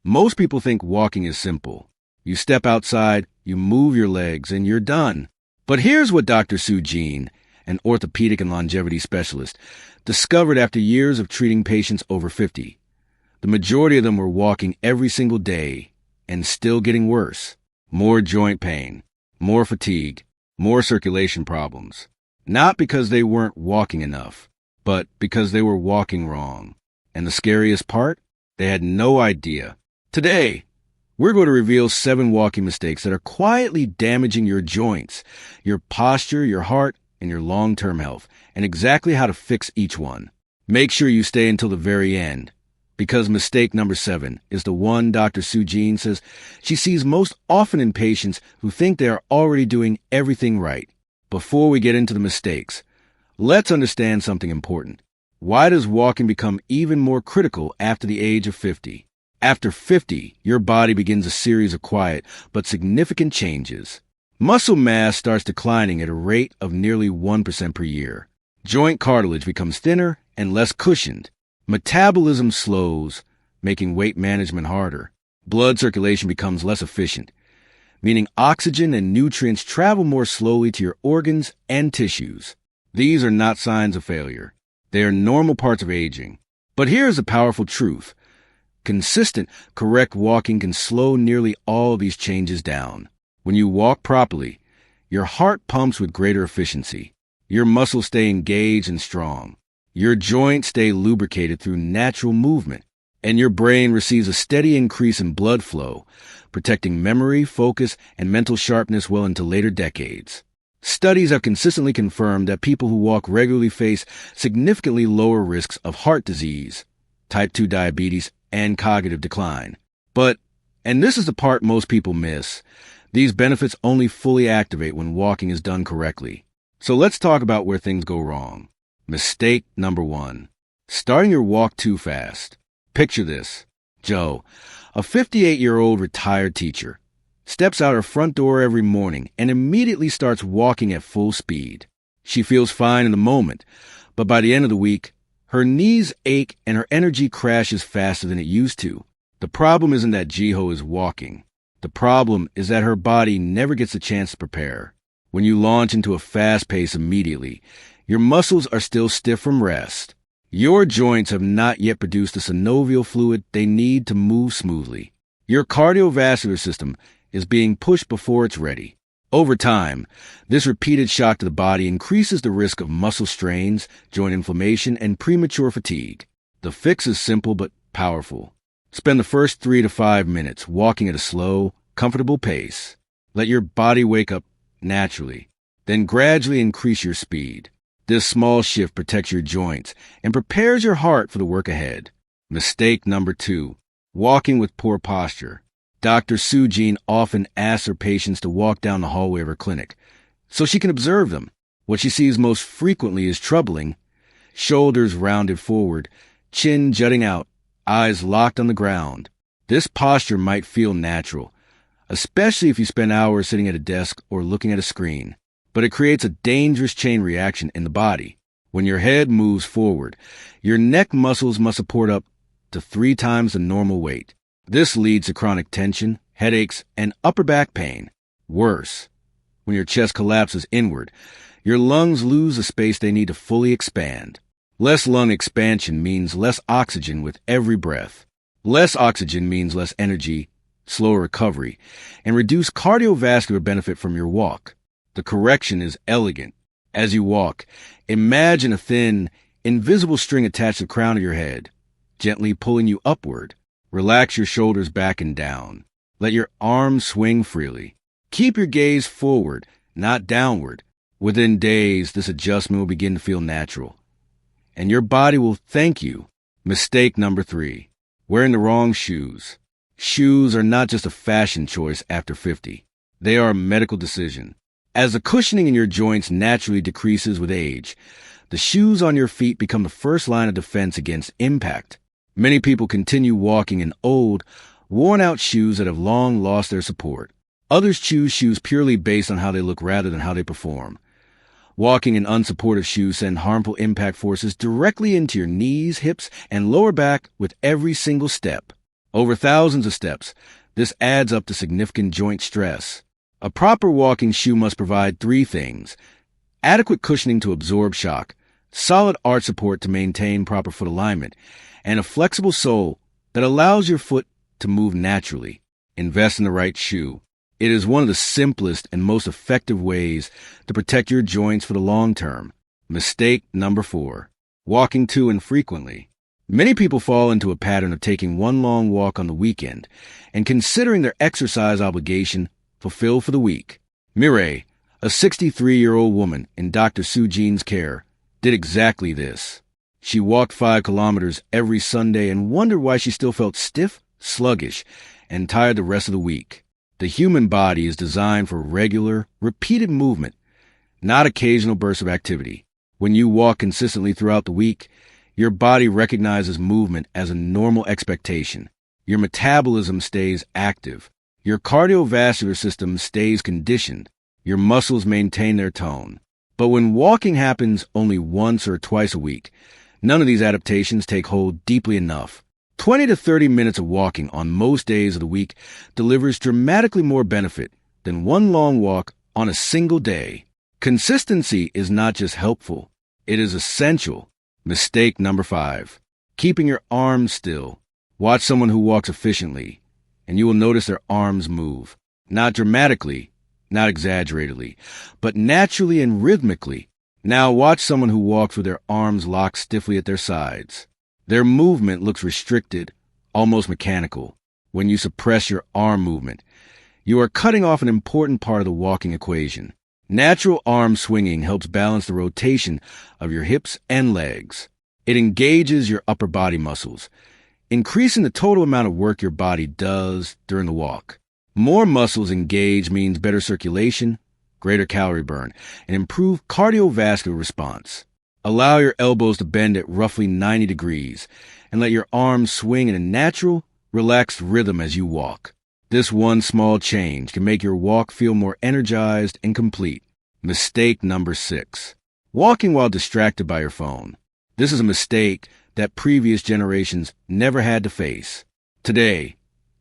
Most people think walking is simple. You step outside, you move your legs, and you're done. But here's what Dr. Soo-jin, an orthopedic and longevity specialist, discovered after years of treating patients over 50. The majority of them were walking every single day and still getting worse. More joint pain, more fatigue, more circulation problems. Not because they weren't walking enough, but because they were walking wrong. And the scariest part? They had no idea. Today, we're going to reveal 7 walking mistakes that are quietly damaging your joints, your posture, your heart, and your long-term health, and exactly how to fix each one. Make sure you stay until the very end, because mistake number 7 is the one Dr. Soo-jin says she sees most often in patients who think they are already doing everything right. Before we get into the mistakes, let's understand something important. Why does walking become even more critical after the age of 50? After 50, your body begins a series of quiet but significant changes. Muscle mass starts declining at a rate of nearly 1% per year. Joint cartilage becomes thinner and less cushioned. Metabolism slows, making weight management harder. Blood circulation becomes less efficient, meaning oxygen and nutrients travel more slowly to your organs and tissues. These are not signs of failure. They are normal parts of aging. But here's a powerful truth. Consistent, correct walking can slow nearly all these changes down. When you walk properly, your heart pumps with greater efficiency. Your muscles stay engaged and strong. Your joints stay lubricated through natural movement. And your brain receives a steady increase in blood flow, protecting memory, focus, and mental sharpness well into later decades. Studies have consistently confirmed that people who walk regularly face significantly lower risks of heart disease, type 2 diabetes, and cognitive decline. But, and this is the part most people miss, these benefits only fully activate when walking is done correctly. So let's talk about where things go wrong. Mistake number 1. Starting your walk too fast. Picture this. Joe, a 58-year-old retired teacher, steps out her front door every morning and immediately starts walking at full speed. She feels fine in the moment, but by the end of the week, her knees ache and her energy crashes faster than it used to. The problem isn't that Jiho is walking. The problem is that her body never gets a chance to prepare. When you launch into a fast pace immediately, your muscles are still stiff from rest. Your joints have not yet produced the synovial fluid they need to move smoothly. Your cardiovascular system is being pushed before it's ready. Over time, this repeated shock to the body increases the risk of muscle strains, joint inflammation, and premature fatigue. The fix is simple but powerful. Spend the first 3 to 5 minutes walking at a slow, comfortable pace. Let your body wake up naturally. Then gradually increase your speed. This small shift protects your joints and prepares your heart for the work ahead. Mistake number 2. Walking with poor posture. Dr. Soo-jin often asks her patients to walk down the hallway of her clinic so she can observe them. What she sees most frequently is troubling. Shoulders rounded forward, chin jutting out, eyes locked on the ground. This posture might feel natural, especially if you spend hours sitting at a desk or looking at a screen. But it creates a dangerous chain reaction in the body. When your head moves forward, your neck muscles must support up to 3 times the normal weight. This leads to chronic tension, headaches, and upper back pain. Worse, when your chest collapses inward, your lungs lose the space they need to fully expand. Less lung expansion means less oxygen with every breath. Less oxygen means less energy, slower recovery, and reduced cardiovascular benefit from your walk. The correction is elegant. As you walk, imagine a thin, invisible string attached to the crown of your head, gently pulling you upward. Relax your shoulders back and down. Let your arms swing freely. Keep your gaze forward, not downward. Within days, this adjustment will begin to feel natural, and your body will thank you. Mistake number 3. Wearing the wrong shoes. Shoes are not just a fashion choice after 50. They are a medical decision. As the cushioning in your joints naturally decreases with age, the shoes on your feet become the first line of defense against impact. Many people continue walking in old, worn-out shoes that have long lost their support. Others choose shoes purely based on how they look rather than how they perform. Walking in unsupportive shoes send harmful impact forces directly into your knees, hips, and lower back with every single step. Over thousands of steps, this adds up to significant joint stress. A proper walking shoe must provide three things: adequate cushioning to absorb shock, solid arch support to maintain proper foot alignment, and a flexible sole that allows your foot to move naturally. Invest in the right shoe. It is one of the simplest and most effective ways to protect your joints for the long term. Mistake number 4. Walking too infrequently. Many people fall into a pattern of taking one long walk on the weekend and considering their exercise obligation fulfilled for the week. Mireille, a 63-year-old woman in Dr. Soo-jin's care, did exactly this. She walked 5 kilometers every Sunday and wondered why she still felt stiff, sluggish, and tired the rest of the week. The human body is designed for regular, repeated movement, not occasional bursts of activity. When you walk consistently throughout the week, your body recognizes movement as a normal expectation. Your metabolism stays active. Your cardiovascular system stays conditioned. Your muscles maintain their tone. But when walking happens only once or twice a week, none of these adaptations take hold deeply enough. 20 to 30 minutes of walking on most days of the week delivers dramatically more benefit than one long walk on a single day. Consistency is not just helpful, it is essential. Mistake number 5. Keeping your arms still. Watch someone who walks efficiently, and you will notice their arms move. Not dramatically, not exaggeratedly, but naturally and rhythmically. Now watch someone who walks with their arms locked stiffly at their sides. Their movement looks restricted, almost mechanical. When you suppress your arm movement, you are cutting off an important part of the walking equation. Natural arm swinging helps balance the rotation of your hips and legs. It engages your upper body muscles, increasing the total amount of work your body does during the walk. More muscles engaged means better circulation, greater calorie burn, and improved cardiovascular response. Allow your elbows to bend at roughly 90 degrees and let your arms swing in a natural, relaxed rhythm as you walk. This one small change can make your walk feel more energized and complete. Mistake number 6. Walking while distracted by your phone. This is a mistake that previous generations never had to face. Today,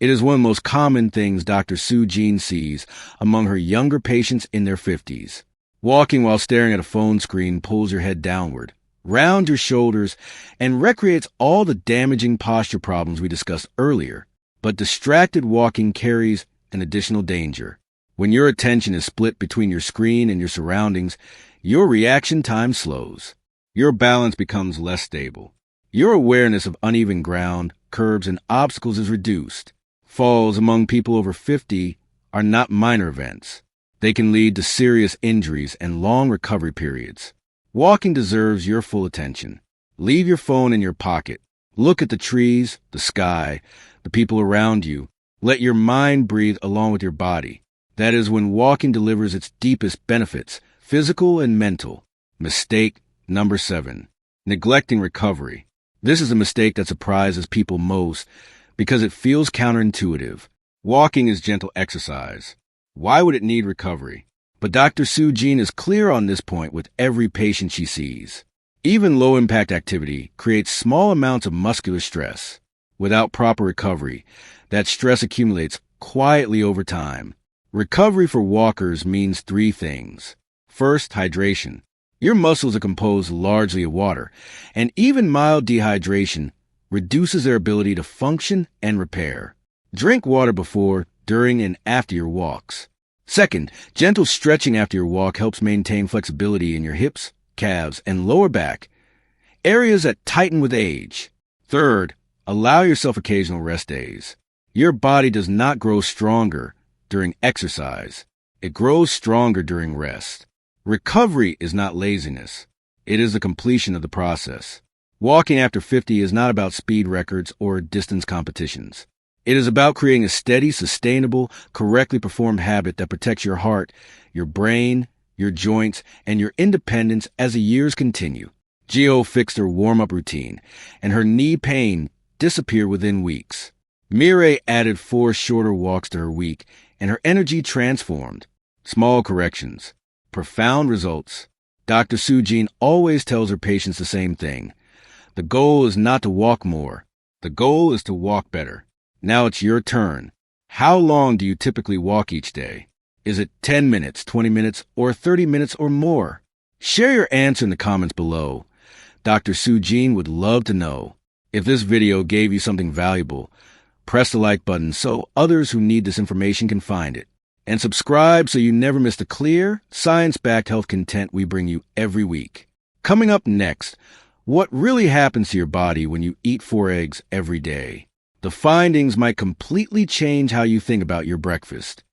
it is one of the most common things Dr. Soo-jin sees among her younger patients in their 50s. Walking while staring at a phone screen pulls your head downward, rounds your shoulders, and recreates all the damaging posture problems we discussed earlier. But distracted walking carries an additional danger. When your attention is split between your screen and your surroundings, your reaction time slows. Your balance becomes less stable. Your awareness of uneven ground, curbs, and obstacles is reduced. Falls among people over 50 are not minor events. They can lead to serious injuries and long recovery periods. Walking deserves your full attention. Leave your phone in your pocket. Look at the trees, the sky, the people around you. Let your mind breathe along with your body. That is when walking delivers its deepest benefits, physical and mental. Mistake number 7. Neglecting recovery. This is a mistake that surprises people most because it feels counterintuitive. Walking is gentle exercise. Why would it need recovery? But Dr. Soo-jin is clear on this point with every patient she sees. Even low-impact activity creates small amounts of muscular stress. Without proper recovery, that stress accumulates quietly over time. Recovery for walkers means 3 things. First, hydration. Your muscles are composed largely of water, and even mild dehydration reduces their ability to function and repair. Drink water before, during, and after your walks. Second, gentle stretching after your walk helps maintain flexibility in your hips, calves, and lower back, areas that tighten with age. Third, allow yourself occasional rest days. Your body does not grow stronger during exercise. It grows stronger during rest. Recovery is not laziness. It is the completion of the process. Walking after 50 is not about speed records or distance competitions. It is about creating a steady, sustainable, correctly performed habit that protects your heart, your brain, your joints, and your independence as the years continue. Gio fixed her warm-up routine, and her knee pain disappeared within weeks. Mireille added 4 shorter walks to her week, and her energy transformed. Small corrections, profound results. Dr. Soo-jin always tells her patients the same thing. The goal is not to walk more. The goal is to walk better. Now it's your turn. How long do you typically walk each day? Is it 10 minutes, 20 minutes, or 30 minutes or more? Share your answer in the comments below. Dr. Soo-jin would love to know. If this video gave you something valuable, press the like button so others who need this information can find it. And subscribe so you never miss the clear, science-backed health content we bring you every week. Coming up next, what really happens to your body when you eat 4 eggs every day? The findings might completely change how you think about your breakfast.